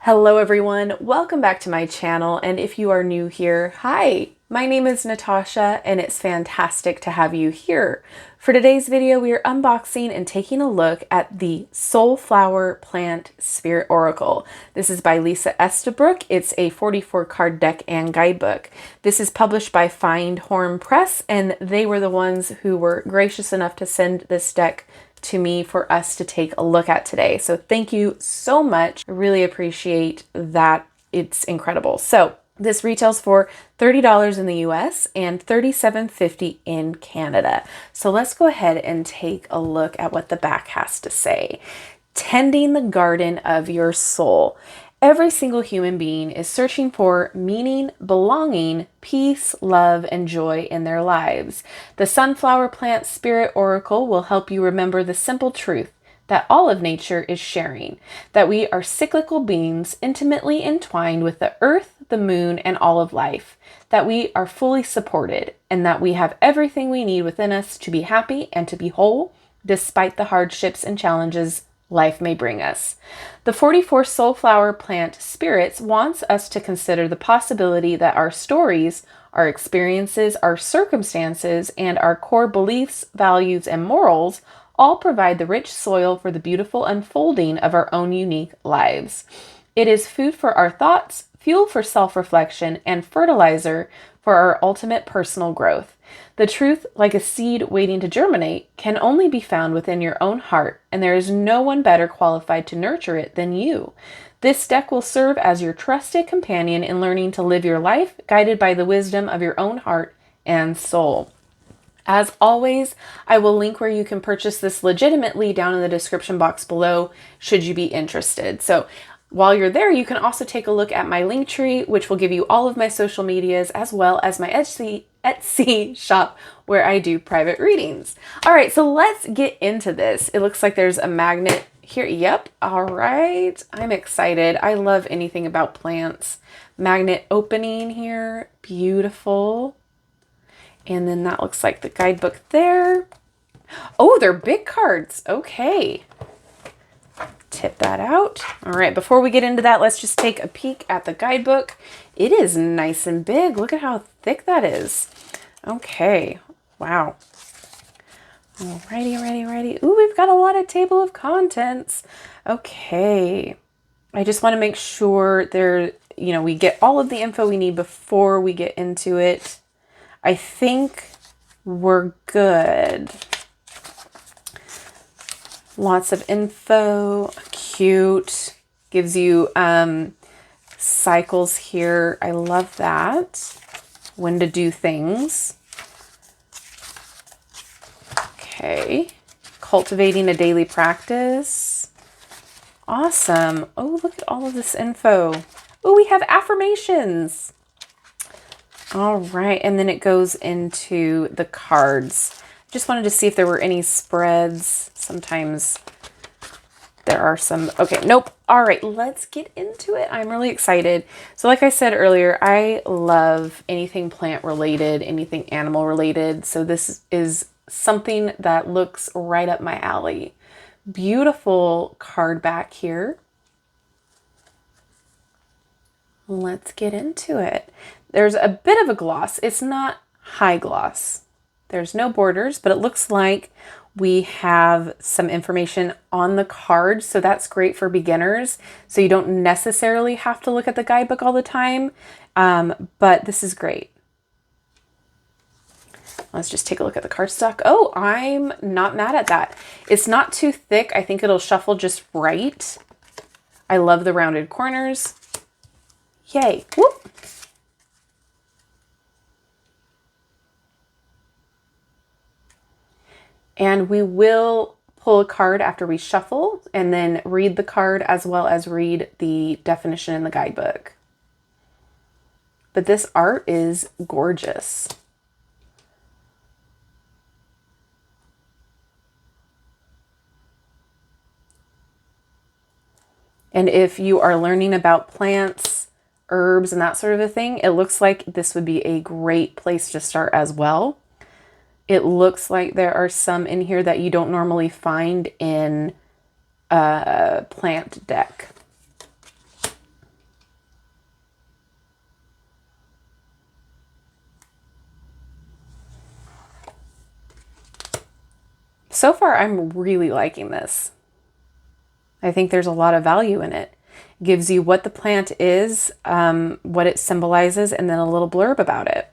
Hello everyone, welcome back to my channel, and if you are new here, hi! My name is Natasha and it's fantastic to have you here. For today's video, we are unboxing and taking a look at the Soulflower Plant Spirit Oracle. This is by Lisa Estabrook. It's a 44 card deck and guidebook. This is published by Findhorn Press, and they were the ones who were gracious enough to send this deck to me for us to take a look at today. So thank you so much. I really appreciate that. It's incredible. So this retails for $30 in the US and $37.50 in Canada. So let's go ahead and take a look at what the back has to say. Tending the garden of your soul. Every single human being is searching for meaning, belonging, peace, love, and joy in their lives. The Sunflower Plant Spirit Oracle will help you remember the simple truth that all of nature is sharing, that we are cyclical beings intimately entwined with the earth, the moon, and all of life, that we are fully supported, and that we have everything we need within us to be happy and to be whole, despite the hardships and challenges life may bring us. The 44 Soulflower Plant Spirits wants us to consider the possibility that our stories, our experiences, our circumstances, and our core beliefs, values, and morals all provide the rich soil for the beautiful unfolding of our own unique lives. It is food for our thoughts, fuel for self-reflection, and fertilizer for our ultimate personal growth. The truth, like a seed waiting to germinate, can only be found within your own heart, and there is no one better qualified to nurture it than you. This deck will serve as your trusted companion in learning to live your life, guided by the wisdom of your own heart and soul. As always, I will link where you can purchase this legitimately down in the description box below, should you be interested. So while you're there, you can also take a look at my link tree, which will give you all of my social medias, as well as my Etsy shop where I do private readings. All right, so let's get into this. It looks like there's a magnet here. Yep. All right. I'm excited. I love anything about plants. Magnet opening here. Beautiful. And then that looks like the guidebook there. Oh, they're big cards. Okay. Tip that out. All right, before we get into that, let's just take a peek at the guidebook. It is nice and big. Look at how thick that is. Okay, wow. Alrighty. Ooh, we've got a lot of table of contents. Okay, I just want to make sure we get all of the info we need before we get into it. I think we're good. Lots of info, cute, gives you cycles here. I love that. When to do things. Okay, cultivating a daily practice. Awesome. Oh, look at all of this info. Oh, we have affirmations. All right, and then it goes into the cards. Just wanted to see if there were any spreads. Sometimes there are some. Okay, nope. All right, let's get into it. I'm really excited. So like I said earlier, I love anything plant related, anything animal related. So this is something that looks right up my alley. Beautiful card back here. Let's get into it. There's a bit of a gloss. It's not high gloss. There's no borders, but it looks like we have some information on the card. So that's great for beginners. So you don't necessarily have to look at the guidebook all the time, but this is great. Let's just take a look at the cardstock. Oh, I'm not mad at that. It's not too thick. I think it'll shuffle just right. I love the rounded corners. Yay. Whoop. And we will pull a card after we shuffle and then read the card as well as read the definition in the guidebook. But this art is gorgeous. And if you are learning about plants, herbs, and that sort of a thing, it looks like this would be a great place to start as well. It looks like there are some in here that you don't normally find in a plant deck. So far, I'm really liking this. I think there's a lot of value in it. It gives you what the plant is, what it symbolizes, and then a little blurb about it.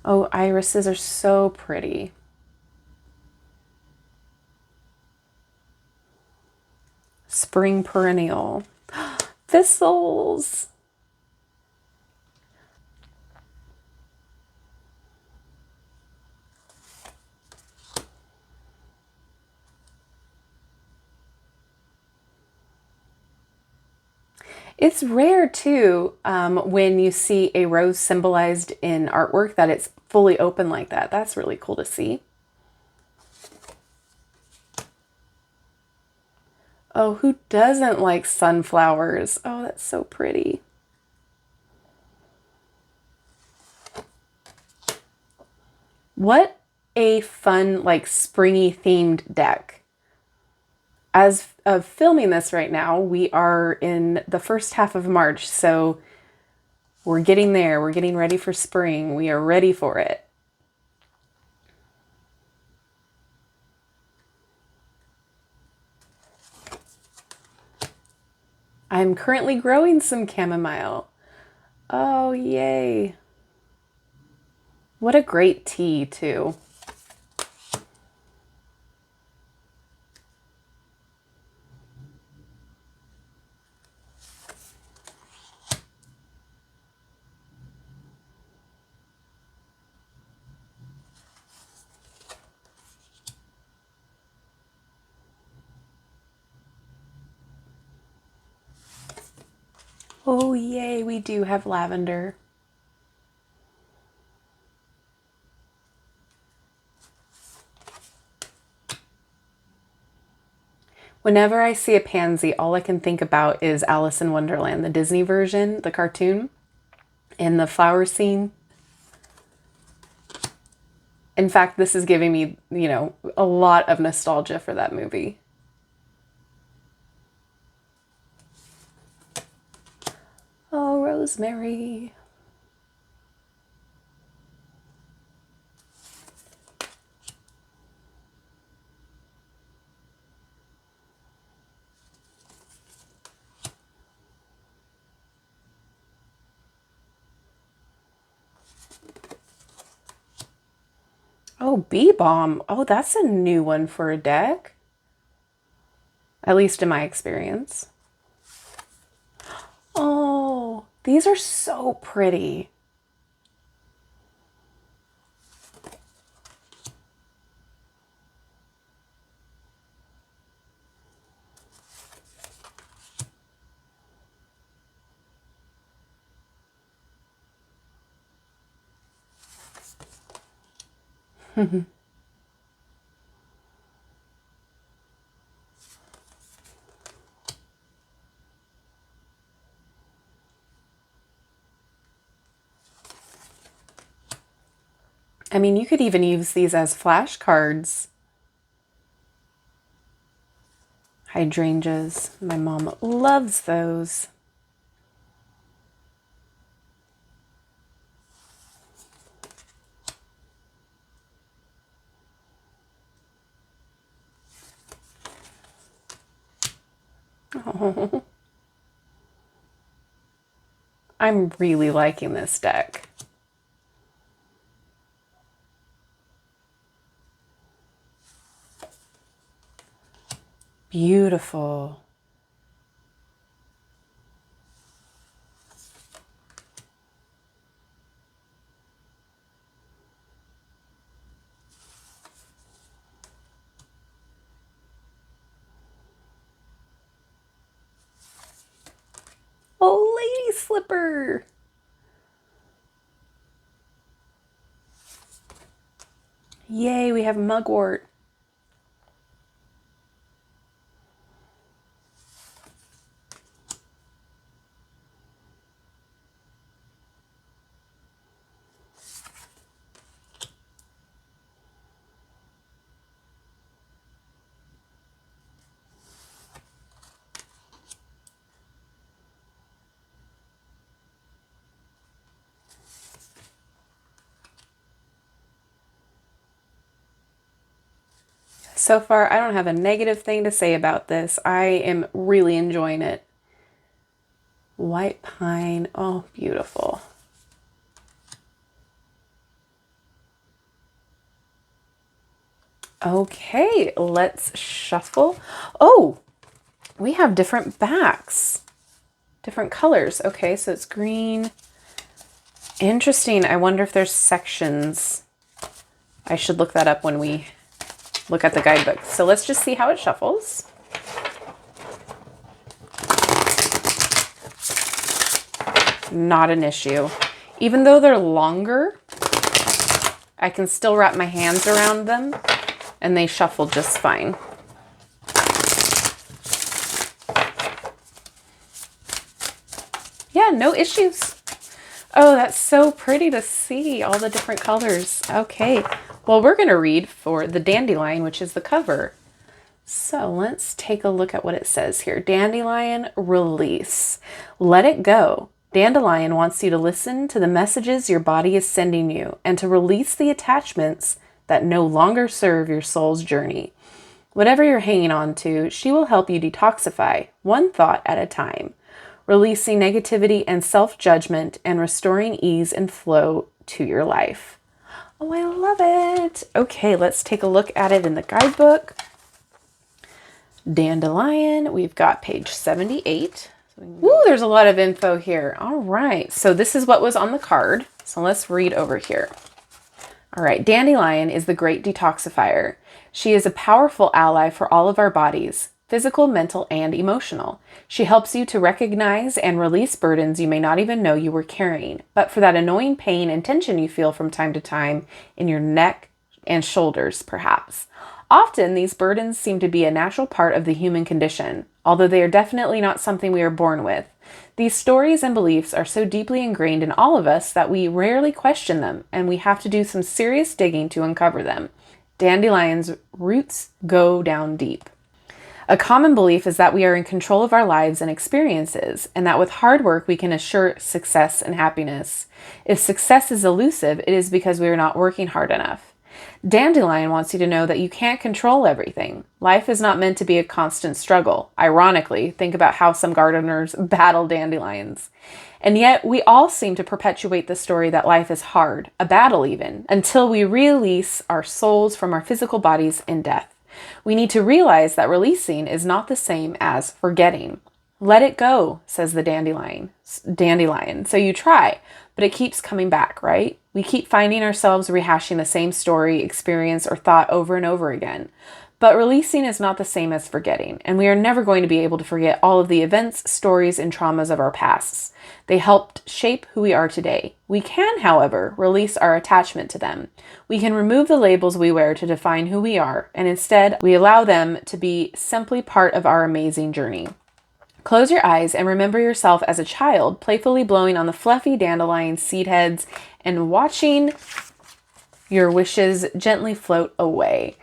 Oh, irises are so pretty. Spring perennial. Thistles. It's rare too, when you see a rose symbolized in artwork that it's fully open like that. That's really cool to see. Oh, who doesn't like sunflowers? Oh, that's so pretty. What a fun, like springy themed deck. As of filming this right now, we are in the first half of March, so we're getting there. We're getting ready for spring. We are ready for it. I'm currently growing some chamomile. Oh, yay. What a great tea, too. Oh, yay, we do have lavender. Whenever I see a pansy, all I can think about is Alice in Wonderland, the Disney version, the cartoon, and the flower scene. In fact, this is giving me, a lot of nostalgia for that movie. Oh, rosemary. Oh, bee balm. Oh, that's a new one for a deck. At least in my experience. Oh, these are so pretty. I mean, you could even use these as flashcards. Hydrangeas. My mom loves those. Oh, I'm really liking this deck. Beautiful. Oh, lady slipper. Yay, we have mugwort. So far, I don't have a negative thing to say about this. I am really enjoying it. White pine. Oh, beautiful. Okay, let's shuffle. Oh, we have different backs, different colors. Okay, so it's green. Interesting. I wonder if there's sections. I should look that up when we look at the guidebook. So let's just see how it shuffles. Not an issue. Even though they're longer, I can still wrap my hands around them and they shuffle just fine. Yeah, no issues. Oh, that's so pretty to see all the different colors. Okay, well, we're going to read for the dandelion, which is the cover. So let's take a look at what it says here. Dandelion, release. Let it go. Dandelion wants you to listen to the messages your body is sending you and to release the attachments that no longer serve your soul's journey. Whatever you're hanging on to, she will help you detoxify, one thought at a time, releasing negativity and self-judgment and restoring ease and flow to your life. Oh, I love it. Okay, let's take a look at it in the guidebook. Dandelion, we've got page 78. Ooh, there's a lot of info here. All right, so this is what was on the card. So let's read over here. All right, Dandelion is the great detoxifier. She is a powerful ally for all of our bodies, physical, mental, and emotional. She helps you to recognize and release burdens you may not even know you were carrying, but for that annoying pain and tension you feel from time to time in your neck and shoulders, perhaps. Often, these burdens seem to be a natural part of the human condition, although they are definitely not something we are born with. These stories and beliefs are so deeply ingrained in all of us that we rarely question them, and we have to do some serious digging to uncover them. Dandelion's roots go down deep. A common belief is that we are in control of our lives and experiences, and that with hard work we can assure success and happiness. If success is elusive, it is because we are not working hard enough. Dandelion wants you to know that you can't control everything. Life is not meant to be a constant struggle. Ironically, think about how some gardeners battle dandelions. And yet, we all seem to perpetuate the story that life is hard, a battle even, until we release our souls from our physical bodies in death. We need to realize that releasing is not the same as forgetting. Let it go, says the dandelion. So you try, but it keeps coming back, right? We keep finding ourselves rehashing the same story, experience, or thought over and over again. But releasing is not the same as forgetting, and we are never going to be able to forget all of the events, stories, and traumas of our pasts. They helped shape who we are today. We can, however, release our attachment to them. We can remove the labels we wear to define who we are, and instead, we allow them to be simply part of our amazing journey. Close your eyes and remember yourself as a child, playfully blowing on the fluffy dandelion seed heads and watching your wishes gently float away.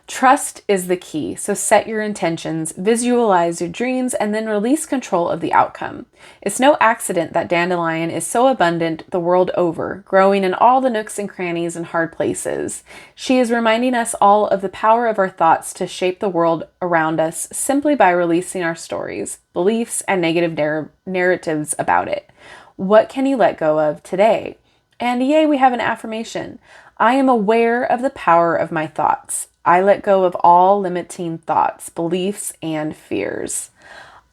Trust is the key, so set your intentions, visualize your dreams, and then release control of the outcome. It's no accident that dandelion is so abundant the world over, growing in all the nooks and crannies and hard places. She is reminding us all of the power of our thoughts to shape the world around us simply by releasing our stories, beliefs, and negative narratives about it. What can you let go of today? And yay, we have an affirmation. I am aware of the power of my thoughts. I let go of all limiting thoughts, beliefs, and fears.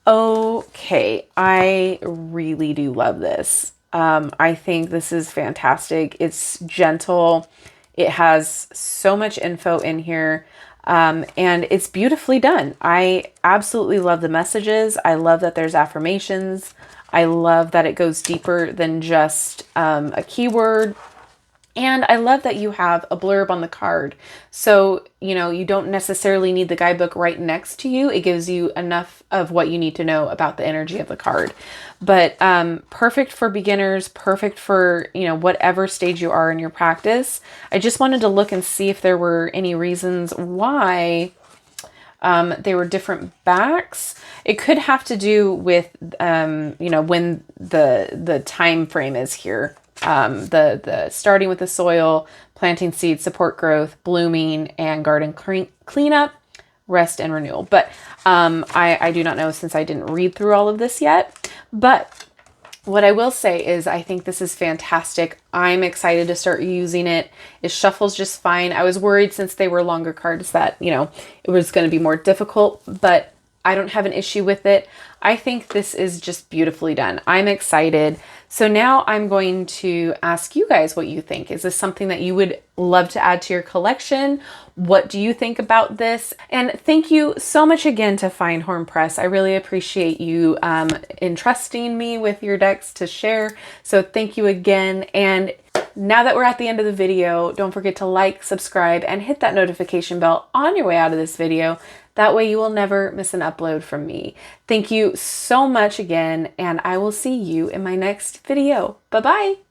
Okay, I really do love this. I think this is fantastic. It's gentle. It has so much info in here, and it's beautifully done. I absolutely love the messages. I love that there's affirmations. I love that it goes deeper than just a keyword. And I love that you have a blurb on the card. So, you don't necessarily need the guidebook right next to you. It gives you enough of what you need to know about the energy of the card. But perfect for beginners, perfect for, whatever stage you are in your practice. I just wanted to look and see if there were any reasons why they were different backs. It could have to do with, when the time frame is here. The starting with the soil, planting seeds, support growth, blooming, and garden cleanup. rest and renewal. But I do not know, since I didn't read through all of this yet. But what I will say is I think this is fantastic. I'm excited to start using it. It shuffles just fine. I was worried, since they were longer cards, that, you know, it was going to be more difficult, but I don't have an issue with it. I think this is just beautifully done. I'm excited. So now I'm going to ask you guys what you think. Is this something that you would love to add to your collection? What do you think about this? And thank you so much again to Feinhorn Press. I really appreciate you entrusting me with your decks to share. So thank you again. And now that we're at the end of the video, don't forget to like, subscribe, and hit that notification bell on your way out of this video. That way you will never miss an upload from me. Thank you so much again, and I will see you in my next video. Bye-bye.